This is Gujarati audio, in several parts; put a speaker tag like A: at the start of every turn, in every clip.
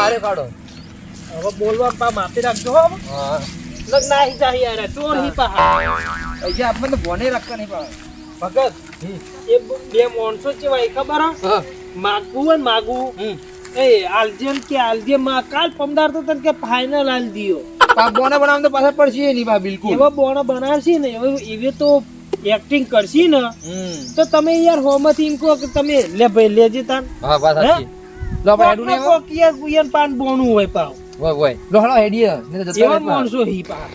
A: હારે કાઢો
B: હવે બોલવા પા માફી રાખજો હો
A: હા
B: લગ નાહી જાય યાર ચોર હી પા
A: પૈસા આપણે તો ફોને રાખતા નહીં પાડે
B: ભગત એ બે માણસો કેવાય ખબર
A: હા
B: માગવું હોય ને માગવું એ આલજેમ કે આલજેમ માં કાલ પમદાર તો તને કે ફાઇનલ આલ દિયો
A: આ બોને બનાવ તો પાછા પડશે નહીં બા બિલકુલ
B: એવો બોનો બનાવશી ને એવે તો એક્ટિંગ કરશી ને તો તમે યાર હોમાંથી એમ કહો કે તમે લે ભાઈ લેજે તાન
A: હા બસ સાચી લો આપણે હેડું ને
B: કોક યાર ગુયન પાન બોનું હોય પાવ
A: ઓય લો હળો હેડીએ ને તો જતો
B: એવા માણસો હી પા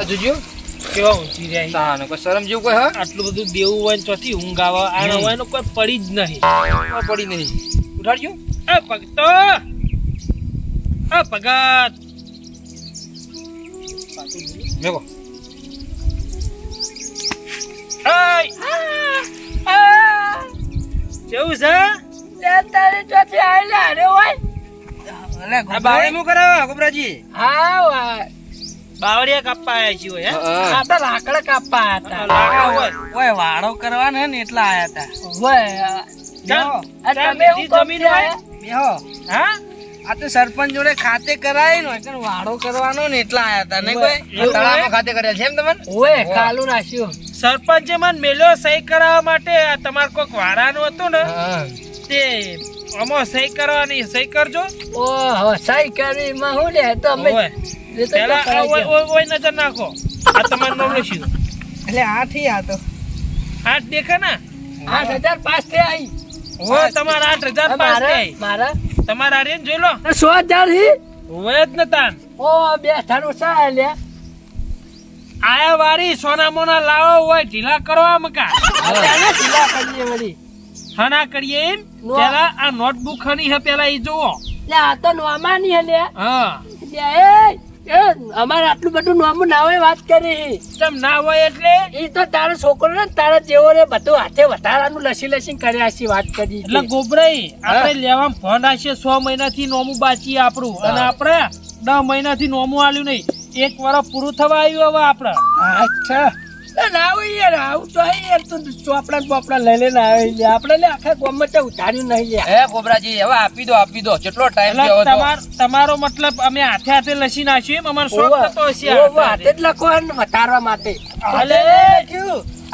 A: જોજો
B: કેવા ઊંચી રહ્યા
A: તાને કોઈ શરમ જેવું કોઈ હા
B: આટલું બધું દેવું હોય ને ચોથી ઊંઘ આવે આનો હોય ને કોઈ પડી જ નહીં
A: કોઈ પડી નહીં ઉઠાડજો
B: એ ભગતો એ ભગત
A: મેકો
B: કેવું છે
C: તારે ચોથી આવેલા અરે હોય
A: અલે બાવળી મુ કરાવો ગોબરાજી
C: હા
B: બાવળિયા કાપવા આવ્યા છીએ હે
C: આ તો લાકડા કાપવા હતા
B: લાકડા હોય
C: ઓય વાળો કરવાનો હે ને એટલા આયા હતા ઓય
B: ચાલ,
C: આ
B: ચાલ,
C: તમે
B: બીજી
C: હું
B: જમીન
C: જમીન
B: હોય?
C: બેહો
B: હા
C: આ તો સરપંચ જોડે ખાતે કરાય ને એટલે વાળો કરવાનો ને એટલા આયા હતા ને કોઈ
B: એવું
A: તળાવમાં
B: હોય?
A: ખાતે કરેલ છે એમ તમને
C: ઓય કાલું નાખ્યું
B: સરપંચે મને મેલ્યો સહી કરાવવા માટે આ તમાર કોક વાળાનું હતું ને
A: હા
B: તે આમાં સહી કરવાની સહી કરજો
C: ઓહો સહી કરી માં હું લે તો અમે
B: ઓય.
C: એ તો
B: પેલા
C: કરાઈ
B: ઓય
C: ગયા.
B: ઓય નજર નાખો આ તમારું નામ લખ્યું
C: એટલે આઠી આ તો
B: આઠ દેખા ને
C: 8,000 પાસ થઈ આવી
B: હોય તમારા 8,000 પાસ થાય
C: મારા
B: તમારા આર્યન જોઈ લો
C: 100,000 હી
B: હોય જ ને તાન
C: ઓ બે થાનું સા લે
B: આયા વારી સોના મોના લાવો હોય ઢીલા કરવા મકા
C: અત્યારે ઢીલા કરીએ વળી
B: હણા કરીએ એમ
C: નો.
B: પેલા આ નોટબુક ખની હે પેલા ઈ જોવો
C: લે આ તો નોમાની હે લે
B: હા
C: એ અમારે આટલું બધું નોમું ના હોય વાત કરી
B: ચમ ના હોય એટલે
C: એ તો તારો છોકરો ને તારા જેવો રે બધું હાથે વધારાનું લસી કર્યા છે વાત કરી
B: એટલે ગોબરાઈ આપણે લેવામાં ફંડ આશે 6 મહિનાથી નોમું બાચી આપણું અને આપણે 10 મહિનાથી નોમું આલ્યું નહીં 1 વર્ષ પૂરું થવા આવ્યું હવે આપણે
C: અચ્છા ના હોય યાર આવું તો હે યાર તું ચોપડા બોપડા લઈ લઈને આવે લે આપણે લે આખા ગામમાં તો ઉતાર્યું નહીં લે
A: એ ગોબરાજી હવે આપી દો કેટલો ટાઈમ
B: એટલે
A: થયો હતો
B: તમારો મતલબ અમે હાથે હાથે લસી નાખ્યું એમ અમારો શોખ થતો હશે આ
C: હાથે
B: હાથે.
C: જ લખો ને વધારવા માટે
B: અલે,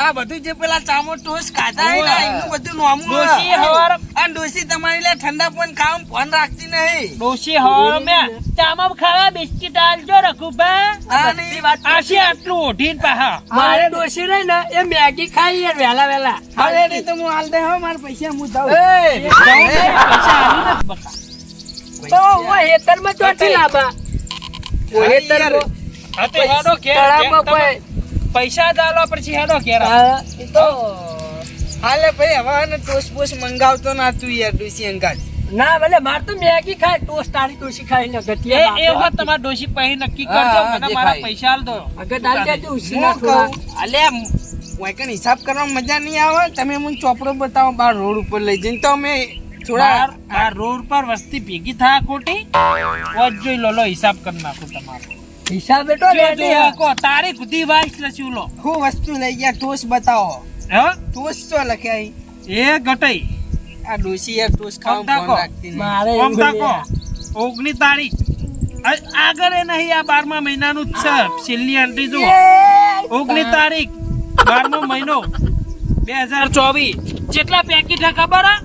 C: આ બધું જે પેલા ચામો ટોસ ખાતા હોય ને એનું બધું નોમું
B: ડોશી હવાર
C: આ ડોસી તમારી લે ઠંડા પણ ખાવા ફોન રાખતી નહીં
B: ડોશી હવાર મે ચામા ખાવા બિસ્કિટ આલજો રઘુભા
C: આની વાત
B: આશી આટલું ઓઢીને પાહા
C: મારે ડોસી રહી ને એ મેગી ખાઈ યાર વેલા વેલા અરે નહીં તો હું હાલ દે હો મારા પૈસા હું દઉં
B: પૈસા આલી નથી બકા
C: તો હું હેતરમાં ચોથી લાભા હેતરમાં
B: હા તો હેડો ઘેર,
C: તળાવમાં
B: તમે
C: કોઈ
B: પૈસા જ આલો પછી હેડો ઘેર
C: એ તો હાલે ભાઈ હવે ને ટોસ પોસ મંગાવતો ના તું યાર ડોસી અંગાત ના ભલે માર તો મેગી ખાય ટોસ તારી ડોસી ખાઈ ને
B: એ
C: ગટિયા
B: એ વખત તમારા ડોશી પછી નક્કી કરજો
A: હા,
B: મને
A: જે
B: મારા
A: ખાય.
B: પૈસા આલ દો
C: અગર દાલ દે તું ઉસી ના થોડા અલે વાયકન હિસાબ કરવામાં મજા નહીં આવે તમે મને ચોપડો બતાવો બાર રોડ ઉપર લઈ જઈને તો અમે
B: બાર આ રોડ પર વસ્તી ભેગી થાય ખોટી ઓજ જોઈ લો હિસાબ કરી નાખું તમારો
C: હિસાબ બેટો
B: કો તારીખ સુધી વાઈસ લસ્યું લો
C: હું વસ્તુ લઈ ગયા ટોસ બતાવો
B: હા
C: ટોસ તો લખ્યા
B: એ ગટઈ
C: આ ડોસી યાર ટોસ
B: ખાવા ફોન રાખતી નહીં. ઓમ તાકો 19 તારીખ આગળ એ નહીં આ 12મા મહિનાનું જ છે છેલ્લી એન્ટ્રી જુઓ 19 તારીખ 12મો મહિનો 2024 જેટલા પેકેટ હે ખબર હે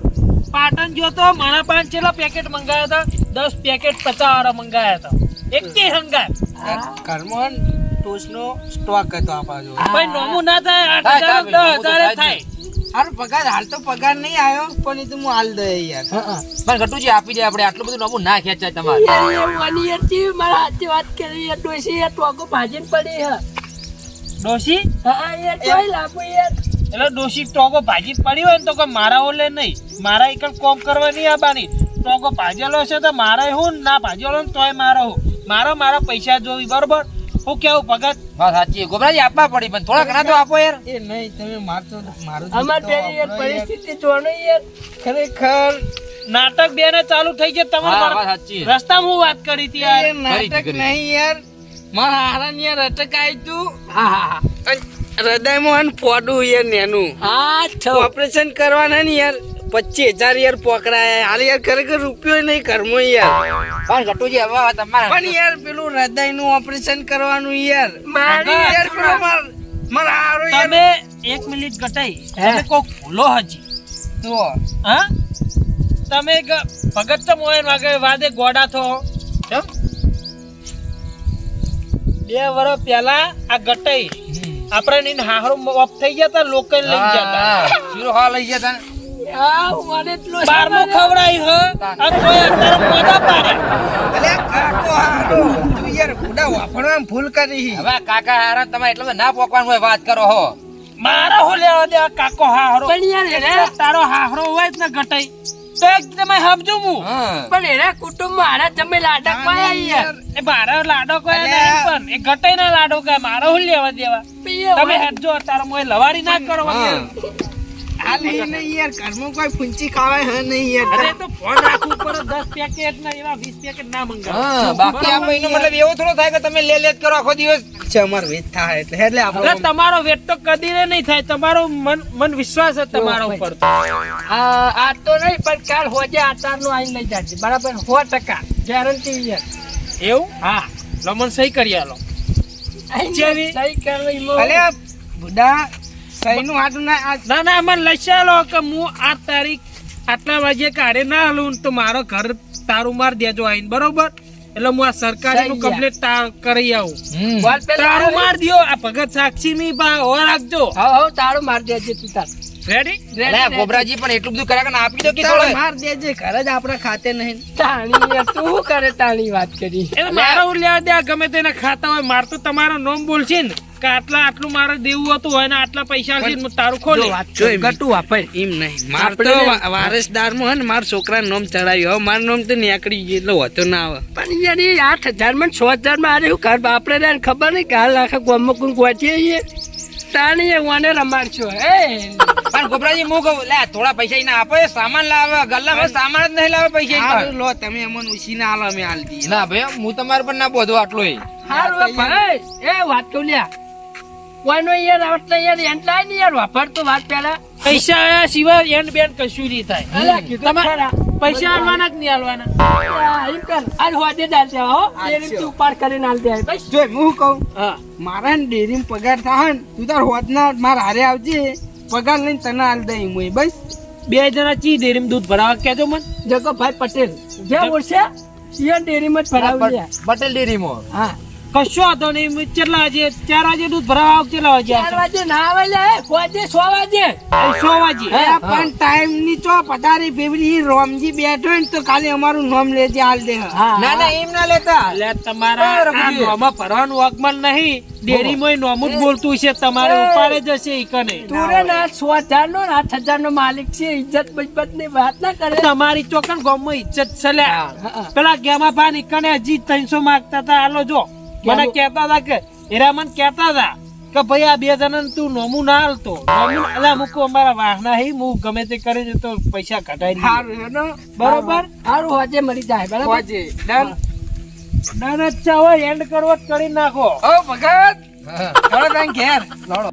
B: પાટણ ગયો તો મારા પાંચ છેલ્લા પેકેટ મંગાયા હતા 10 પેકેટ 50 વાળા મંગાયા હતા એકે હંગાય
C: ઘરમાં ટોસ નો સ્ટોક હતો આપા જો
B: ભાઈ નોમું ના થાય 8,000 10,000 થાય
C: હાર પગાર હાલ તો પગાર નહીં આવ્યો પણ એ તો હું હાલ દે યાર
A: પણ ગટુજી આપી દે આપણે આટલું બધું નમું ના ખેંચાય તમારે
C: મારા હાથે વાત કરી યાર ડોસી યાર ટોકો ભાજીને પડી હે
B: ડોશી
C: હા યાર કોઈ લાગુ યાર
B: એટલે ડોશી ટોગો ભાજી પડી હોય ને તો કોઈ મારા ઓલે નહીં મારા એક કોમ કરવા નહીં આવવાની ટોગો ભાજેલો છે તો મારે હું ના ભાજેલો ને તોય મારો હું મારા પૈસા જોવી બરોબર હું કેવું ભગત?
A: વાત સાચી ગોબરાજી આપવા પડી પણ થોડા ઘણા તો આપો યાર.
C: એ નહીં તમે મારતો મારું
D: અમાર પેલી યાર પરિસ્થિતિ જોનો યાર
C: ખરેખર
B: નાટક બે ને ચાલુ થઈ ગયા
A: હા વાત
B: તમારે
A: સાચી.
B: રસ્તામાં હું વાત કરી હતી યાર.
C: એ નાટક નહીં યાર મારા હારાને યાર અટક આવ્યું તું.
D: હા હા
C: અને હૃદયમાં ફોડું યાર નેનું
D: હા છો
C: ઓપરેશન કરવાના ને યાર 25,000 યાર પકડાયા હાલ યાર ખરેખર રૂપિયો નહીં ઘરમાં યાર
A: પણ ગટુજી હવે તમારે
C: પણ યાર પેલું હૃદયનું ઓપરેશન કરવાનું યાર
D: મારી
C: યાર પેલો મારા હારો યાર
B: તમે 1 મિનિટ ઘટાઈ તમે કોક ભૂલો હજી.
C: તો
B: હા તમે ભગત તો મોયન વાદે ગોડા થો.
A: કેમ?
B: 2 વર્ષ પહેલા આ ગટાઈ આપણે એને હાહરો ઓફ થઈ ગયા તા લોકો લઈ ગયા તા.
A: હા, શીરો ખાવા લઈ ગયા તા.
D: આ મને એટલું
B: 12મું ખવડાય હ અને કોઈ અત્યારે મોઢા પાડ્યા.
C: અલે કાકો હારો તું યાર બુડા વાપરવામાં ભૂલ કરી
A: હવે કાકા હારા તમે એટલે ના પોકવાનું હોય વાત કરો હો.
B: મારા હો લેવા દે આ કાકો હાહરો.
D: પણ યાર એને
B: તારો હાહરો હોય જ ને ગટાઈ તો એક તમે સમજો હું.
A: હા.
D: પણ એના કુટુંબ મારા તમે લાડક પાયા યાર
B: એ મારા લાડો કોઈ
C: અલ્યા.
B: નહીં પણ એ ગટાઈ ના લાડો કે મારા હું લેવા દેવા. તમે હેડજો તારો મોય લવારી ના કરો.
A: હા.
C: હાલ નહીં યાર ઘરમાં કોઈ ફૂંચી ખાવાય હે નહીં યાર
B: અરે તો ફોન રાખવું પડે 10 પેકેટ ના એવા 20 પેકેટ ના મંગાવો.
A: હા, બાકી આ મહિનો મતલબ એવો થોડો થાય કે તમે લે જ કરો આખો દિવસ.
C: છે અમાર વેચ થાય એટલે
B: એટલે તમારો વેટ તો કદી નહીં થાય. તમારો મન વિશ્વાસ છે તમારા ઉપર તો.
D: આ તો નહીં પણ કાલ હોજે આચારનું આઈને લઈ જાજે બરાબર 100% ગેરંટી યાર
B: એવું
D: હા
B: લમન સહી કરી આલો. જેવી?
D: સહી કરવી મો
C: અલે બુડા સહીનું હાડું ના
B: ના ના મને લઈ ચાલો કે હું 8 તારીખ આટલા વાગે કાઢે ના હાલું તો મારો ઘર તારું માર દેજો આઈને બરોબર. એટલે હું આ સરકારી નું
D: સહી
B: કમ્પ્લીટ કરી આવું.
A: હમ.
D: બોલ પેલા
B: તારું માર દિયો આ ભગત સાક્ષી ની બા હો રાખજો.
D: હા તારું માર દેજે તું તાર
B: રેડી?
A: અલે, ગોબરાજી પણ એટલું બધું કર્યા કે ના આપી દો કે
C: તારે
A: થોડો.
C: માર દેજે ઘર જ આપણા ખાતે નહીં
D: તાણી યાર તું શું કરે તાણી વાત કરી
B: એટલે મારો લેવા દે આ ગમે તેના ખાતા હોય માર તો તમારો નામ બોલશે ને કે આટલું મારે દેવું હતું હોય ને આટલા પૈસા છે ને તારું ખોલે.
C: જોઈ
D: ગટુ વાપર
C: એમ નહીં માર તો
D: આપણે
C: વારસદારમાં હે ને માર છોકરાનું નામ ચડાવ્યું હવે મારું નામ તો નીકળી ગયું એટલે હોતો ના આવે
D: પણ યાર એ 8,000 માં 6,000 માં આરે હું ઘર બાપરે ને ખબર નહીં કાલ આખા ગામમાં કોઈ ગોચીએ તાણી એ વાને રમાડશો હે
A: પણ ગોબરાજી હું કહું લે થોડા પૈસા એને આપો એ સામાન લાવે ગલ્લામાં સામાન જ નહીં લાવે પૈસા ઈ
C: હારું
A: પણ.
C: લો તમે અમને ઉછીને આલો અમે આલ દઈએ
A: ના ભાઈ હું તમારે પણ ના બોધો આટલો
D: હારું હે ભાઈ એ વાત કહું લ્યા કોઈનો યાર આવડતા યાર એન્ટલાય ને યાર વાપર તો વાત પહેલા
B: પૈસા આયા સિવાય એન્ડ બેન્ડ કશું નહીં થાય.
D: અલ્યા કીધું
B: તમારે
D: ખરા
B: પૈસા આલવાના કે નહીં આલવાના?
D: એમ કર આલ હોજે દાલતે હો એ રીતે ઉપાડ કરીને આલ દે બસ
C: જોઈ હું કહું
B: હા
C: મારા ને ડેરીમાં પગાર થાય ને તું તાર હોદના માર હારે આવજે પગાર લઈને તને આલ દઈ હું બસ
B: 2 જણા ચી ડેરીમાં દૂધ ભરાવા કેજો મને.
D: જગોભાઈ પટેલ જે ઓળશે ઈયન ડેરીમાં જ ભરાવી લે
A: પટેલ ડેરીમાં.
D: હા
B: કશો હતો નહીં કેટલા વાગે 4 વાગે દૂધ ભરાવા આવ કેટલા વાગે
D: 4 વાગે ના આવે લે હોજે 6 વાગે
B: 100 વાગે
C: એ પણ ટાઈમ ની ચો પધારી ફેવરી રોમજી બેઠો ને તો ખાલી અમારું નામ લેજે હાલ દે
D: હા
A: ના ના એમ ના લેતા.
B: એટલે તમારા આ નોમાં ભરવાનું આગમન નહીં ડેરીમાં નોમું જ બોલતું છે તમારે ઉપાડે જશે ઈ કને.
D: તું રે ના 6,000 નો 8,000 નો માલિક છે ઇજ્જત બચપત ની વાત ના કરે
B: તમારી ચોકન ગામમાં ઇજ્જત છે લે.
D: હા.
B: પેલા ગેમા ભાન ઈ કને હજી 300 માંગતા હતા હાલો જો મને કહેતા હતા કે એરા મને કહેતા હતા કે ભાઈ આ 2 જણાને તું નોમું ના હાલતો નોમું અલા મૂકો અમારા વાહના હી હું ગમે તે કરી દે તો પૈસા ઘટાડી દઈએ.
C: સારું હે ને
B: બરોબર
D: હારું હોજે મળી જાય બરાબર
C: હોજે ડન
B: ના ના ચાવો એન્ડ કરવો જ કરી નાખો.
C: ઓ ભગત
A: હા.
C: ચલો તને ઘેર
A: લડો.